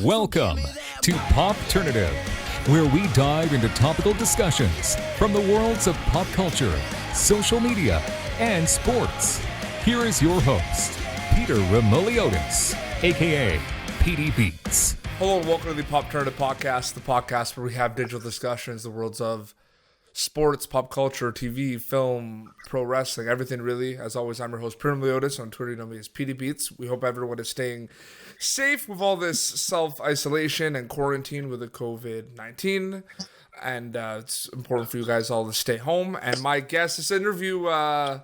Welcome to Popternative, where we dive into topical discussions from the worlds of pop culture, social media, and sports. Here is your host, Peter Remoliotis, aka PD Beats. Hello and welcome to the Popternative podcast, the podcast where we have digital discussions, the worlds of sports, pop culture, TV, film, pro wrestling, everything really. As always, I'm your host, Peter Remoliotis. On Twitter, you know me as PD Beats. We hope everyone is staying safe with all this self-isolation and quarantine with the COVID-19. And it's important for you guys all to stay home. And my guest, this interview, we're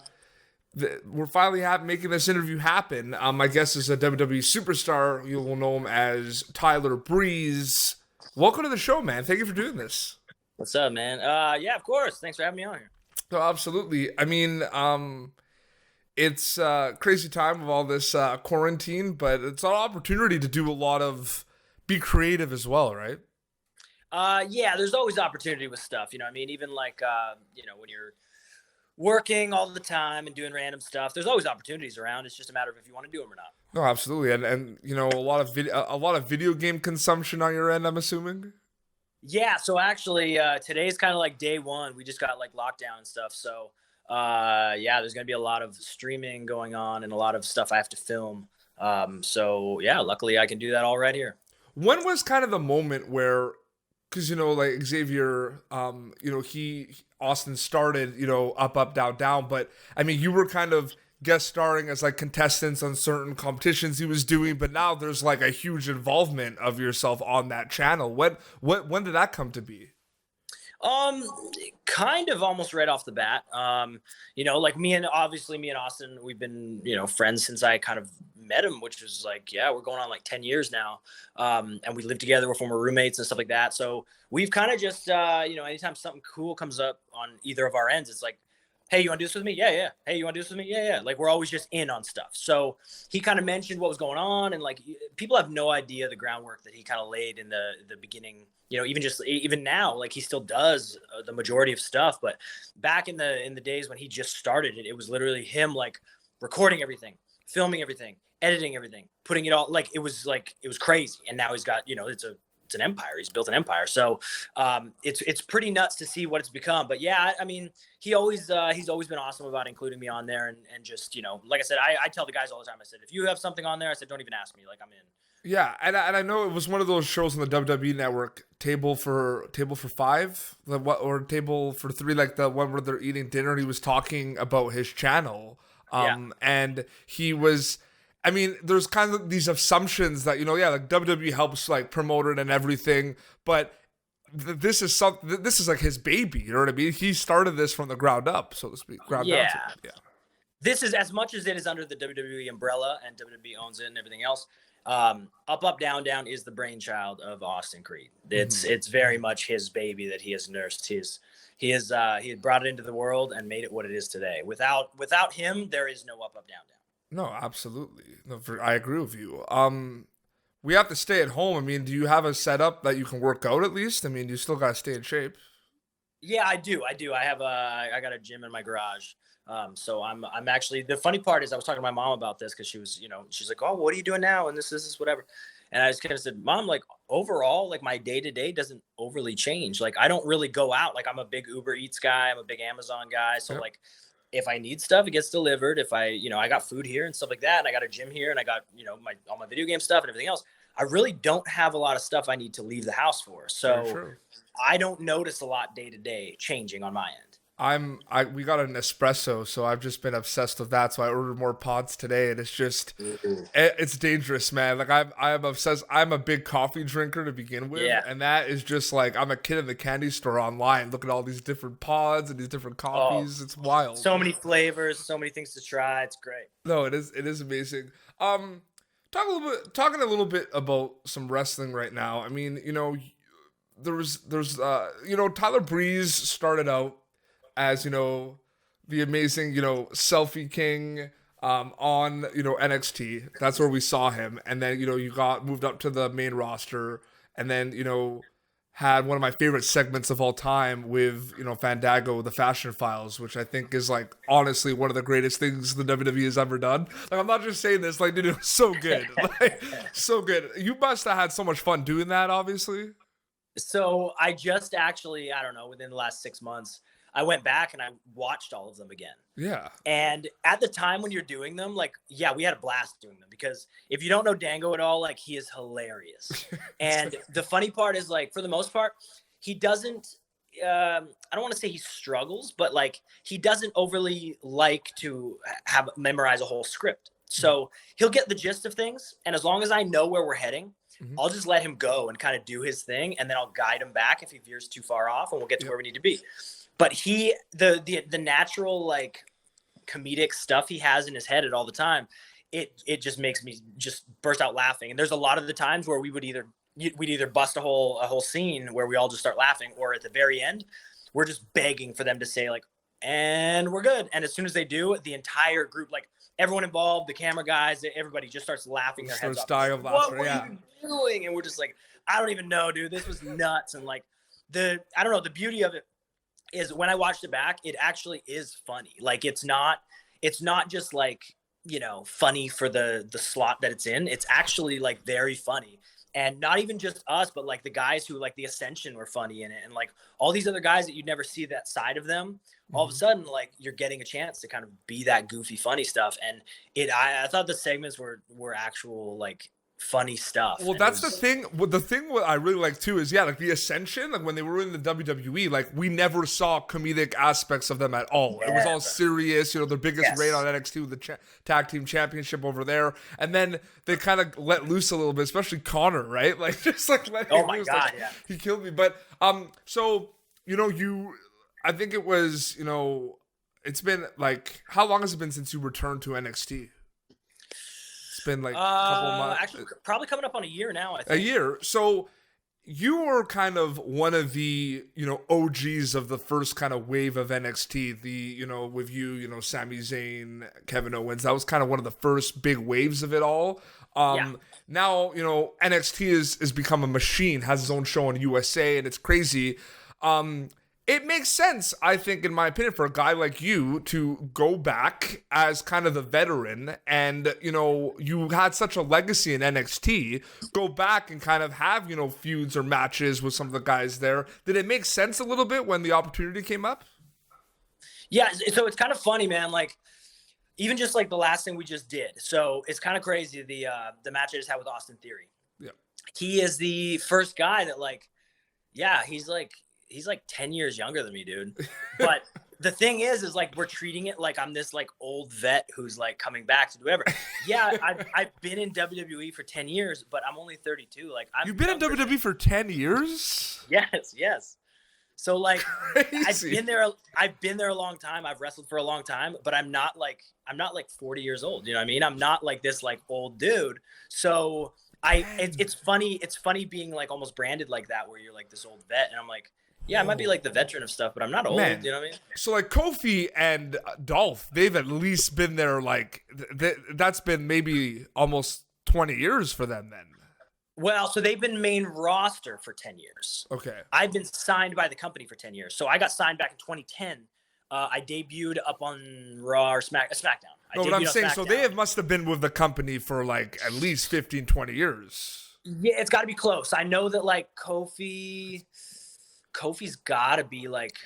finally making this interview happen. My guest is a WWE superstar. You will know him as Tyler Breeze. Welcome to the show, man. Thank you for doing this. What's up, man? Yeah, of course. Thanks for having me on here. Oh, absolutely. I mean, it's a crazy time of all this quarantine, but it's an opportunity to do be creative as well, right? Yeah, there's always opportunity with stuff. You know what I mean? Even like, when you're working all the time and doing random stuff, there's always opportunities around. It's just a matter of if you want to do them or not. No, absolutely. And you know, a lot of video game consumption on your end, I'm assuming. Yeah, so actually today's kind of like day one. We just got like lockdown and stuff. So there's going to be a lot of streaming going on and a lot of stuff I have to film. So yeah, luckily I can do that all right here. When was kind of the moment where, because, you know, like Xavier, Austin started, you know, up, down, down. But I mean, you were kind of guest starring as like contestants on certain competitions he was doing, but now there's like a huge involvement of yourself on that channel. When did that come to be? Kind of almost right off the bat. Like me and Austin, we've been, friends since I kind of met him, which was like, we're going on like 10 years now. And we live together, we're former roommates and stuff like that. So we've kind of just, anytime something cool comes up on either of our ends, it's like, hey, you want to do this with me? Yeah. Hey, you want to do this with me? Yeah. Like, we're always just in on stuff. So he kind of mentioned what was going on. And like, people have no idea the groundwork that he kind of laid in the beginning, even now, like he still does the majority of stuff. But back in the days when he just started it, it was literally him like recording everything, filming everything, editing everything, putting it all, it was crazy. And now he's got, it's an empire. He's built an empire. So it's pretty nuts to see what it's become. But yeah, I mean, he's always been awesome about including me on there and just, like I said, I tell the guys all the time, I said, if you have something on there, I said, don't even ask me, like I'm in. Yeah, and I know it was one of those shows on the WWE Network, Table for Five, or Table for Three, like the one where they're eating dinner. And he was talking about his channel, and he was. I mean, there's kind of these assumptions that, like WWE helps like promote it and everything, but this is like his baby, you know what I mean? He started this from the ground up, so to speak. Yeah. This is, as much as it is under the WWE umbrella and WWE owns it and everything else, Up, Down, Down is the brainchild of Austin Creed. It's very much his baby that he has nursed. He had brought it into the world and made it what it is today. Without him, there is no Up, Down, Down. No, absolutely. No, I agree with you. We have to stay at home. I mean, do you have a setup that you can work out at least? I mean, you still got to stay in shape. Yeah, I do. I got a gym in my garage. So I'm actually, the funny part is I was talking to my mom about this because she was, she's like, oh, what are you doing now? And this is whatever. And I just kind of said, Mom, like overall, like my day-to-day doesn't overly change. Like I don't really go out. Like I'm a big Uber Eats guy. I'm a big Amazon guy. So if I need stuff, it gets delivered. If I got food here and stuff like that, and I got a gym here and I got, all my video game stuff and everything else, I really don't have a lot of stuff I need to leave the house for. So I don't notice a lot day to day changing on my end. We got an espresso, so I've just been obsessed with that. So I ordered more pods today, and it's just, it's dangerous, man. Like I'm obsessed. I'm a big coffee drinker to begin with, and that is just like I'm a kid in the candy store online. Look at all these different pods and these different coffees. It's wild. So many flavors, so many things to try. It's great. No, it is amazing. Talking a little bit about some wrestling right now. I mean, there's Tyler Breeze started out as, the amazing, selfie king on, NXT. That's where we saw him. And then, you got moved up to the main roster. And then, had one of my favorite segments of all time with, Fandango, the Fashion Files, which I think is like honestly one of the greatest things the WWE has ever done. Like, I'm not just saying this, like, dude, it was so good. Like, so good. You must have had so much fun doing that, obviously. So I just actually, I don't know, within the last 6 months, I went back and I watched all of them again. Yeah. And at the time when you're doing them, like, yeah, we had a blast doing them, because if you don't know Dango at all, like, he is hilarious. And the funny part is, like, for the most part, he doesn't, I don't want to say he struggles, but like, he doesn't overly like to memorize a whole script. So he'll get the gist of things. And as long as I know where we're heading, I'll just let him go and kind of do his thing. And then I'll guide him back if he veers too far off, and we'll get to where we need to be. But the natural, like, comedic stuff he has in his head at all the time, it just makes me just burst out laughing. And there's a lot of the times where we'd either bust a whole scene where we all just start laughing, or at the very end, we're just begging for them to say, like, and we're good. And as soon as they do, the entire group, like everyone involved, the camera guys, everybody just starts laughing their heads off. Like, what were you doing? And we're just like, I don't even know, dude. This was nuts. And like, I don't know, the beauty of it is when I watched it back, it actually is funny. Like, it's not just like, funny for the slot that it's in. It's actually like very funny. And not even just us, but like the guys who like the Ascension were funny in it. And like all these other guys that you'd never see that side of them, all of a sudden, like, you're getting a chance to kind of be that goofy, funny stuff. And I thought the segments were actual, like, funny stuff. Well, that's the thing. Well, the thing what I really like too is, like, the Ascension, like when they were in the WWE, like, we never saw comedic aspects of them at all. Yeah. It was all serious, their biggest reign on NXT with the tag team championship over there. And then they kind of let loose a little bit, especially Connor, right? Like, just like letting oh my loose. God, like, yeah. He killed me. But so I think it was, it's been like, how long has it been since you returned to NXT? It's been like a couple months. Actually, probably coming up on a year now, I think. A year. So you were kind of one of the, OGs of the first kind of wave of NXT. With you, Sami Zayn, Kevin Owens. That was kind of one of the first big waves of it all. Now, NXT is become a machine, has its own show on USA, and it's crazy. It makes sense, I think, in my opinion, for a guy like you to go back as kind of the veteran, and, you had such a legacy in NXT, go back and kind of have, feuds or matches with some of the guys there. Did it make sense a little bit when the opportunity came up? Yeah, so it's kind of funny, man. Like, even just like the last thing we just did. So it's kind of crazy, the match I just had with Austin Theory. Yeah. He is the first guy that, like, yeah, he's like 10 years younger than me, dude. But the thing is like, we're treating it like I'm this like old vet who's like coming back to do whatever. Yeah, I've been in WWE for 10 years, but I'm only 32. Like, You've been in WWE for 10 years? Yes. So like, Crazy. I've been there a long time. I've wrestled for a long time, but I'm not like 40 years old. You know what I mean? I'm not like this like old dude. So it's funny being like almost branded like that, where you're like this old vet, and I'm like, yeah, I might be like the veteran of stuff, but I'm not old. Man. You know what I mean? So like Kofi and Dolph, they've at least been there like that's been maybe almost 20 years for them then. Well, so they've been main roster for 10 years. Okay. I've been signed by the company for 10 years. So I got signed back in 2010. I debuted up on Raw or SmackDown. No, but I'm saying, so they must have been with the company for like at least 15, 20 years. Yeah, it's got to be close. I know that like Kofi's got to be like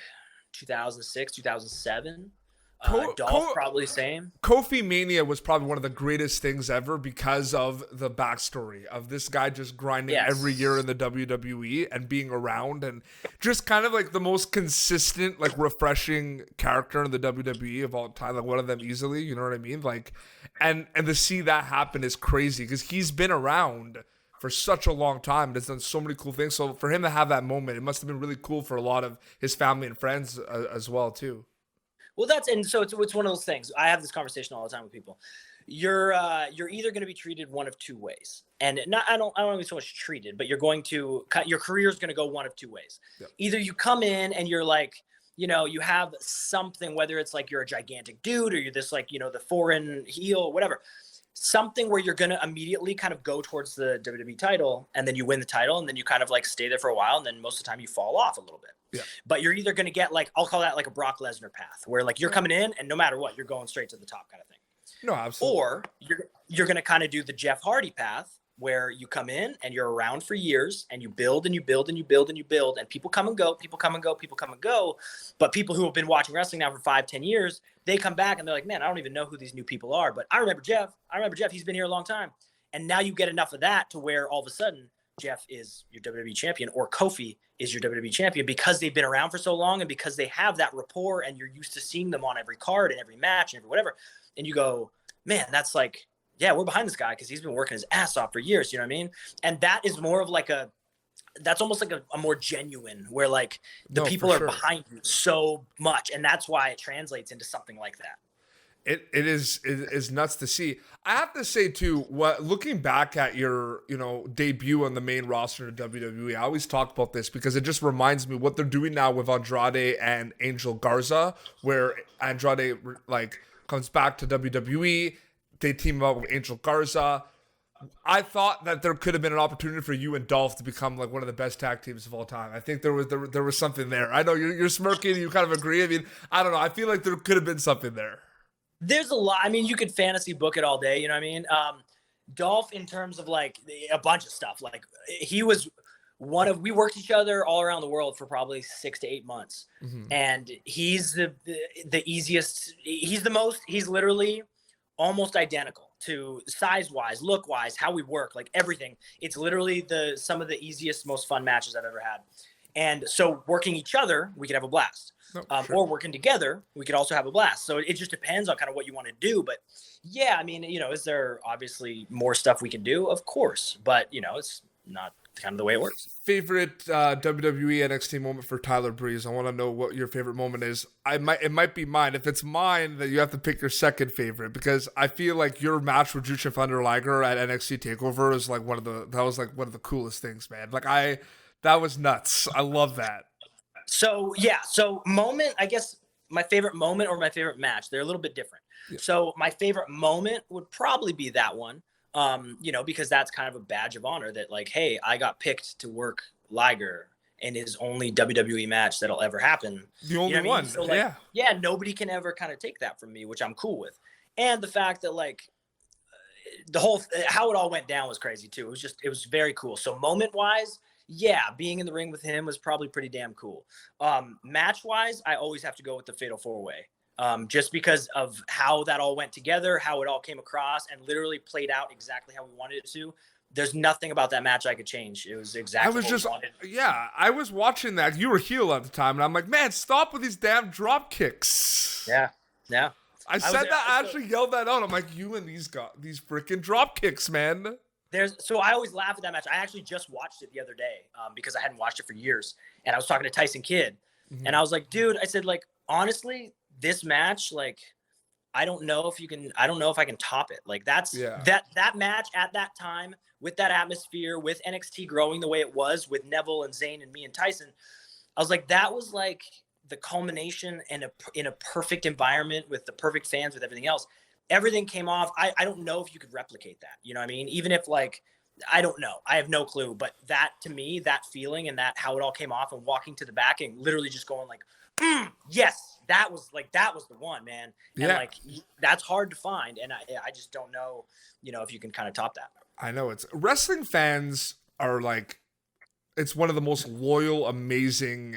2006, 2007. Dolph probably same. Kofi Mania was probably one of the greatest things ever because of the backstory of this guy just grinding every year in the WWE and being around, and just kind of like the most consistent, like refreshing character in the WWE of all time, like one of them easily, you know what I mean? Like, and to see that happen is crazy because he's been around for such a long time and has done so many cool things. So for him to have that moment, it must have been really cool for a lot of his family and friends as well too. Well, so it's one of those things. I have this conversation all the time with people. You're either going to be treated one of two ways, and I don't mean so much treated, but your career is going to go one of two ways. Yep. Either you come in and you're like, you have something, whether it's like you're a gigantic dude or you're this like, the foreign heel, whatever. something where you're going to immediately kind of go towards the WWE title, and then you win the title, and then you kind of like stay there for a while, and then most of the time you fall off a little bit. Yeah. But you're either going to get like, I'll call that like a Brock Lesnar path, where like you're coming in and no matter what, you're going straight to the top kind of thing. No, absolutely. Or you're going to kind of do the Jeff Hardy path, where you come in and you're around for years and you build and you build and you build and you build, and people come and go, people come and go, people come and go. But people who have been watching wrestling now for 5-10 years, they come back and they're like, man, I don't even know who these new people are, but I remember Jeff. He's been here a long time. And now you get enough of that to where all of a sudden Jeff is your WWE champion, or Kofi is your WWE champion, because they've been around for so long and because they have that rapport and you're used to seeing them on every card and every match and every whatever. And you go, man, that's like, yeah, we're behind this guy because he's been working his ass off for years. You know what I mean? And that is more of like that's almost like a more genuine, where like the people are behind you so much. And that's why it translates into something like that. It is nuts to see. I have to say too, looking back at your, debut on the main roster of WWE, I always talk about this because it just reminds me what they're doing now with Andrade and Angel Garza, where Andrade like comes back to WWE. They team up with Angel Garza. I thought that there could have been an opportunity for you and Dolph to become like one of the best tag teams of all time. I think there was something there. I know you're smirking. You kind of agree. I mean, I don't know. I feel like there could have been something there. There's a lot. I mean, you could fantasy book it all day. You know what I mean? Dolph, in terms of like a bunch of stuff, like he was we worked each other all around the world for probably 6 to 8 months. Mm-hmm. And he's the easiest. He's literally almost identical to size-wise, look-wise, how we work, like everything. It's literally some of the easiest, most fun matches I've ever had. And so working each other, we could have a blast. Sure. Or working together, we could also have a blast. So it just depends on kind of what you want to do. But yeah, I mean, is there obviously more stuff we can do? Of course. But, it's not kind of the way it works. Favorite WWE NXT moment for Tyler Breeze? I want to know what your favorite moment is. It might be mine. If it's mine, then you have to pick your second favorite, because I feel like your match with Jushin Thunder Liger at NXT Takeover is like one of the coolest things, man. Like that was nuts. I love that. So yeah, moment, I guess my favorite moment or my favorite match, they're a little bit different. Yeah. So my favorite moment would probably be that one. Because that's kind of a badge of honor that like, hey, I got picked to work Liger in his only WWE match that'll ever happen. The only one. So like, yeah, nobody can ever kind of take that from me, which I'm cool with. And the fact that like the whole, how it all went down was crazy too. It was very cool. So moment wise, yeah, being in the ring with him was probably pretty damn cool. Match wise, I always have to go with the Fatal 4-Way. Just because of how that all went together, how it all came across and literally played out exactly how we wanted it to. There's nothing about that match I could change. It was exactly what we wanted. Yeah, I was watching that. You were heel at the time, and I'm like, man, stop with these damn drop kicks. Yeah. I actually yelled that out. I'm like, you and these freaking drop kicks, man. So I always laugh at that match. I actually just watched it the other day because I hadn't watched it for years. And I was talking to Tyson Kidd. Mm-hmm. And I was like, dude, I said, like, honestly, this match, like, I don't know if I can top it. Like that match at that time with that atmosphere, with NXT growing the way it was with Neville and Zayn and me and Tyson, I was like, that was like the culmination in a perfect environment with the perfect fans, with everything else. Everything came off. I don't know if you could replicate that. You know what I mean? Even if like, I don't know. I have no clue. But that, to me, that feeling and that how it all came off and walking to the back and literally just going like, yes, that was the one, man. And like, that's hard to find. And I just don't know, if you can kind of top that. I know wrestling fans are like, it's one of the most loyal, amazing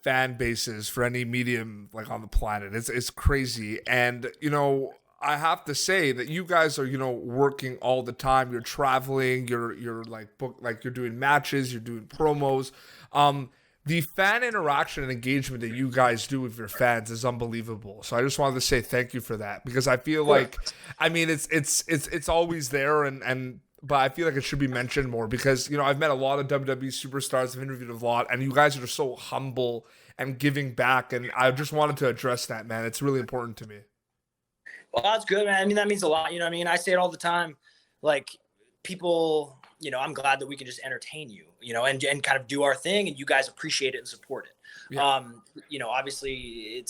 fan bases for any medium like on the planet. It's crazy. And, I have to say that you guys are, working all the time. You're traveling, you're like you're doing matches, you're doing promos. The fan interaction and engagement that you guys do with your fans is unbelievable. So I just wanted to say thank you for that, because I feel like, I mean, it's always there, but I feel like it should be mentioned more because, I've met a lot of WWE superstars, I've interviewed a lot, and you guys are just so humble and giving back. And I just wanted to address that, man. It's really important to me. Well, that's good, man. I mean, that means a lot. You know what I mean? I say it all the time. Like, people, I'm glad that we can just entertain you, and kind of do our thing, and you guys appreciate it and support it. Yeah. Obviously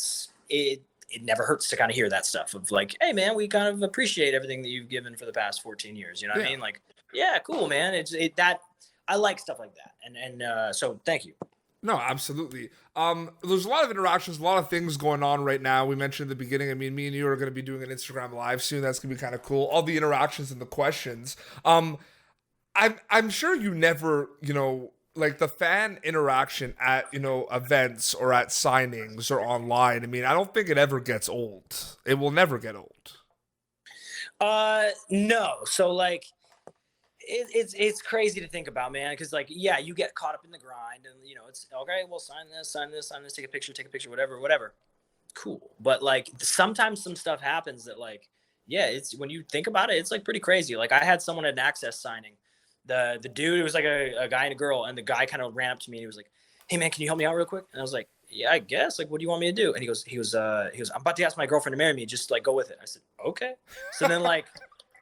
it never hurts to kind of hear that stuff of like, hey man, we kind of appreciate everything that you've given for the past 14 years. You know what I mean? Like, yeah, cool, man. That I like stuff like that. And so thank you. No, absolutely. There's a lot of interactions, a lot of things going on right now. We mentioned at the beginning, I mean, me and you are going to be doing an Instagram live soon. That's going to be kind of cool. All the interactions and the questions. I'm sure you never, like the fan interaction at, events or at signings or online. I mean, I don't think it ever gets old. It will never get old. No. So like, it's crazy to think about, man, because like, yeah, you get caught up in the grind and it's okay, well, sign this, take a picture, whatever, cool. But like sometimes some stuff happens that like, yeah, it's when you think about it, it's like pretty crazy. Like I had someone at an Access signing, the dude, it was like a guy and a girl, and the guy kind of ran up to me and he was like, hey man, can you help me out real quick? And I was like, yeah, I guess. Like, what do you want me to do? And he goes, I'm about to ask my girlfriend to marry me, just like go with it. I said, okay. So then like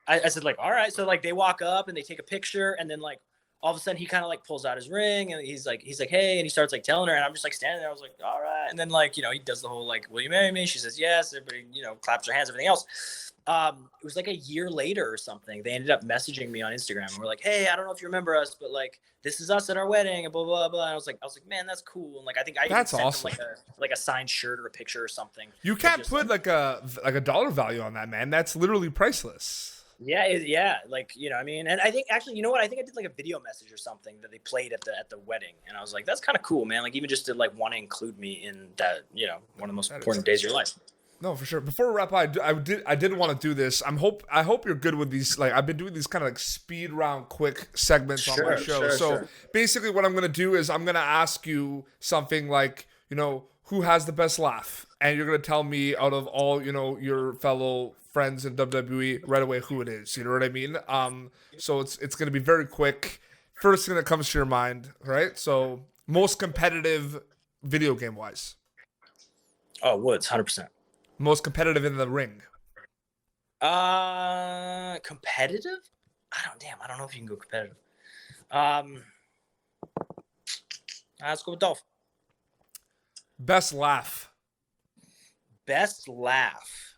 I said, like, all right. So like they walk up and they take a picture, and then like all of a sudden he kind of like pulls out his ring and he's like, hey, and he starts like telling her, and I'm just like standing there. I was like, all right. And then like, he does the whole like, will you marry me? She says yes. Everybody, claps their hands, everything else. It was like a year later or something. They ended up messaging me on Instagram and we're like, hey, I don't know if you remember us, but like this is us at our wedding and blah blah blah. And I was like, man, that's cool. And like I think I even sent awesome. them like a signed shirt or a picture or something. You can't put like a dollar value on that, man. That's literally priceless. Yeah, like I mean, and I think actually, you know what? I think I did like a video message or something that they played at the wedding, and I was like, that's kind of cool, man. Like even just to like want to include me in that, one of the most important days of your life. No, for sure. Before we wrap up, I did want to do this. I hope you're good with these. Like I've been doing these kind of like speed round, quick segments on my show. So basically, what I'm gonna do is I'm gonna ask you something like, who has the best laugh, and you're gonna tell me out of all your fellow friends in WWE right away who it is. You know what I mean? So it's gonna be very quick. First thing that comes to your mind, right? So most competitive video game wise. Oh, Woods, 100%. Most competitive in the ring. Competitive? I don't know if you can go competitive. Let's go with Dolph. Best laugh. Best laugh.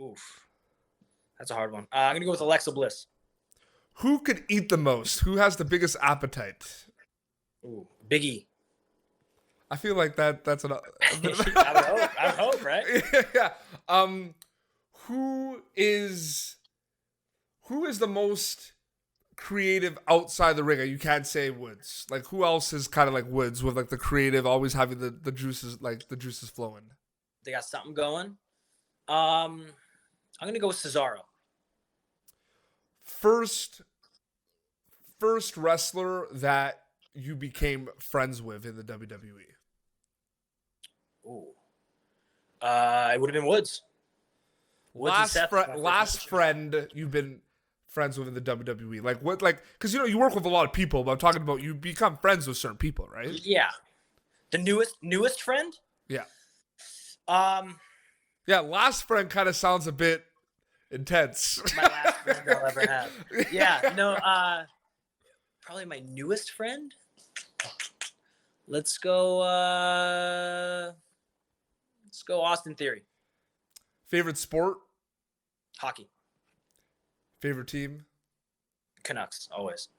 Oof. That's a hard one. I'm going to go with Alexa Bliss. Who could eat the most? Who has the biggest appetite? Ooh, Big E. I feel like that's an. I would hope, right? Yeah. Who is the most creative outside the ring? You can't say Woods. Like who else is kind of like Woods with like the creative, always having the juices flowing. They got something going. I'm gonna go with Cesaro. First wrestler that you became friends with in the WWE. Ooh. It would have been Woods. Last friend you've been friends with in the WWE. Like what? Like because you work with a lot of people, but I'm talking about you become friends with certain people, right? Yeah. The newest friend. Yeah. Yeah. Last friend kind of sounds a bit intense. My last friend I'll ever have. Yeah. No. Probably my newest friend. Let's go Austin Theory. Favorite sport? Hockey. Favorite team? Canucks, always.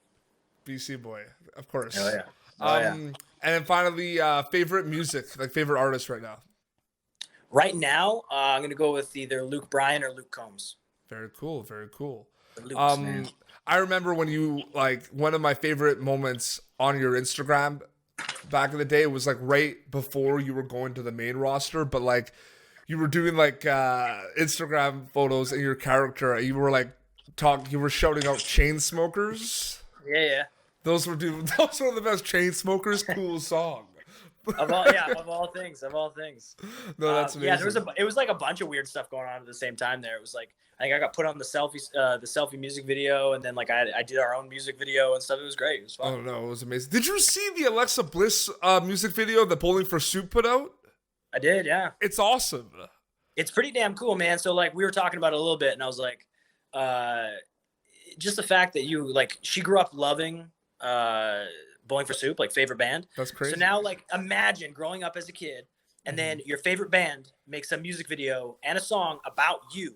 BC boy, of course. Oh yeah. And then finally, favorite music, like favorite artist right now. Right now, I'm gonna go with either Luke Bryan or Luke Combs. Very cool. Very cool. Luke's, man. I remember when you like one of my favorite moments on your Instagram back in the day was like right before you were going to the main roster, but like you were doing like Instagram photos and your character, you were like you were shouting out chain smokers. Yeah. Those were the best chain smokers. Cool song. Of all things. No, that's amazing. Yeah, it was like a bunch of weird stuff going on at the same time there. It was like I think I got put on the selfie music video, and then like I did our own music video and stuff. It was great. It was fun. Oh no, it was amazing. Did you see the Alexa Bliss music video that Bowling for Soup put out? I did, yeah. It's awesome. It's pretty damn cool, man. So like we were talking about it a little bit, and I was like, just the fact that she grew up loving Bowling for Soup, like favorite band. That's crazy. So now like imagine growing up as a kid and then your favorite band makes a music video and a song about you,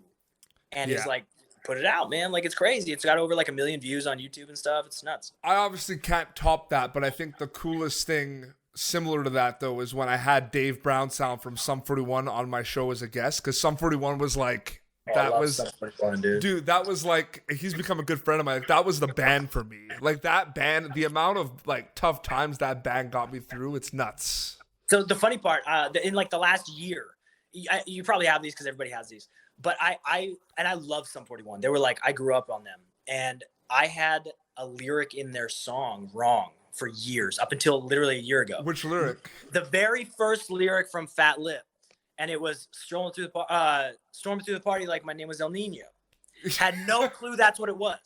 and is like, put it out, man. Like, it's crazy. It's got over like 1 million views on YouTube and stuff. It's nuts. I obviously can't top that, but I think the coolest thing similar to that, though, is when I had Dave Brown Sound from Sum 41 on my show as a guest, because Sum 41 was like, that was, dude, that was like, he's become a good friend of mine. Like, that was the band for me. Like, that band, the amount of like tough times that band got me through, it's nuts. So the funny part, in like the last year, you probably have these because everybody has these, but I love Sum 41. They were like, I grew up on them, and I had a lyric in their song wrong for years, up until literally a year ago. Which lyric? The very first lyric from Fat Lip, and it was storming through the party like my name was El Nino. Had no clue that's what it was.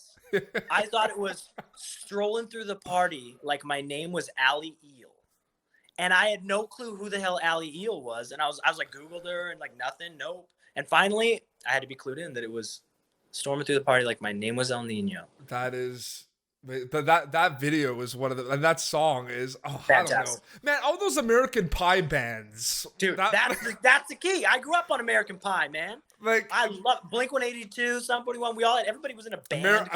I thought it was strolling through the party like my name was Allie Eel. And I had no clue who the hell Allie Eel was. And I was like, Googled her and like nothing, nope. And finally, I had to be clued in that it was storming through the party like my name was El Nino. That is, but that video is one of the, and that song is, fantastic. I don't know. Man, all those American Pie bands. Dude, that's the key. I grew up on American Pie, man. Like, I love Blink-182, Sum 41. Everybody was in a band.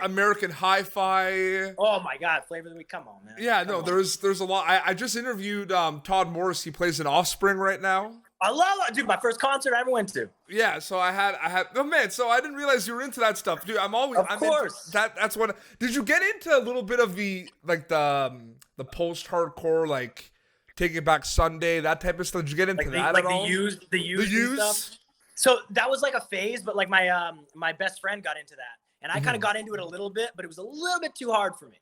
American Hi-Fi. Oh my God, Flavor of the Week. Come on, man. Yeah, no, there's a lot. I just interviewed Todd Morris. He plays in Offspring right now. I love it, dude. My first concert I ever went to. Yeah, so I had. Oh man, so I didn't realize you were into that stuff, dude. I'm course. That's what. Did you get into a little bit of the post-hardcore, like Taking Back Sunday, that type of stuff? Did you get into that at all? The used stuff. So that was like a phase, but like my best friend got into that, and I kind of got into it a little bit, but it was a little bit too hard for me.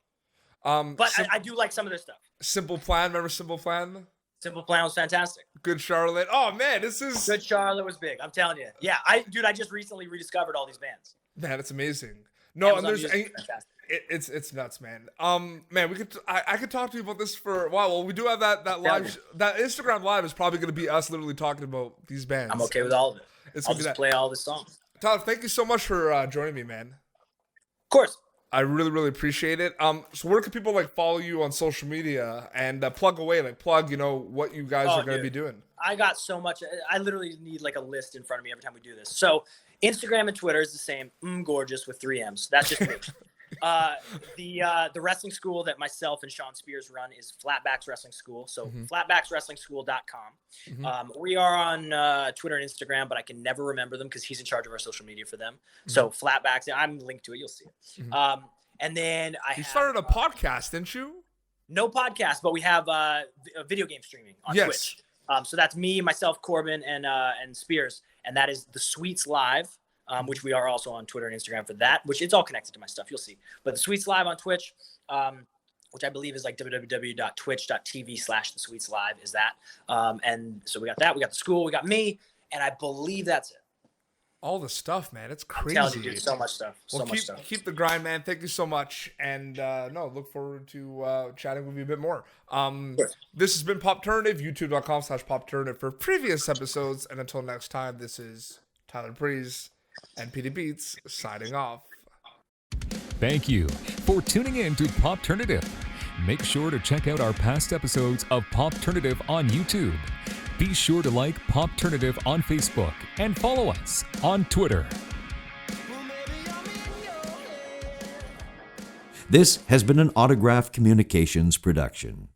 But I do like some of their stuff. Simple Plan, remember Simple Plan? Simple Plan was fantastic. Good Charlotte. Oh man, this is Good Charlotte was big. I'm telling you. Yeah, I just recently rediscovered all these bands. Man, it's amazing. No, Amazon and there's it's nuts, man. Man, I could talk to you about this for a while. Well, we do have that live that Instagram live is probably going to be us literally talking about these bands. I'm okay with all of it. I'll just play all the songs. Tyler, thank you so much for joining me, man. Of course. I really, really appreciate it. So where can people like follow you on social media and plug away, like plug, what you guys are going to be doing? I got so much. I literally need like a list in front of me every time we do this. So Instagram and Twitter is the same. Gorgeous with 3 M's. That's just me. The wrestling school that myself and Sean Spears run is Flatbacks Wrestling School. So flatbackswrestlingschool.com. We are on Twitter and Instagram, but I can never remember them because he's in charge of our social media for them. So Flatbacks, I'm linked to it. You'll see it. And then you started a podcast, didn't you? No podcast, but we have video game streaming on Twitch. So that's me, myself, Corbin, and Spears, and that is the Sweets Live. Which we are also on Twitter and Instagram for that, which it's all connected to my stuff. You'll see. But the Sweets Live on Twitch, which I believe is like www.twitch.tv/thesweetslive is that. And so we got that. We got the school. We got me. And I believe that's it. All the stuff, man. It's crazy. I'm telling you, dude, so much stuff. Keep the grind, man. Thank you so much. And look forward to chatting with you a bit more. This has been Popternative, youtube.com/Popternative for previous episodes. And until next time, this is Tyler Breeze and PD Beats signing off. Thank you for tuning in to Popternative. Make sure to check out our past episodes of Popternative on YouTube. Be sure to like Popternative on Facebook and follow us on Twitter. This has been an Autograph Communications production.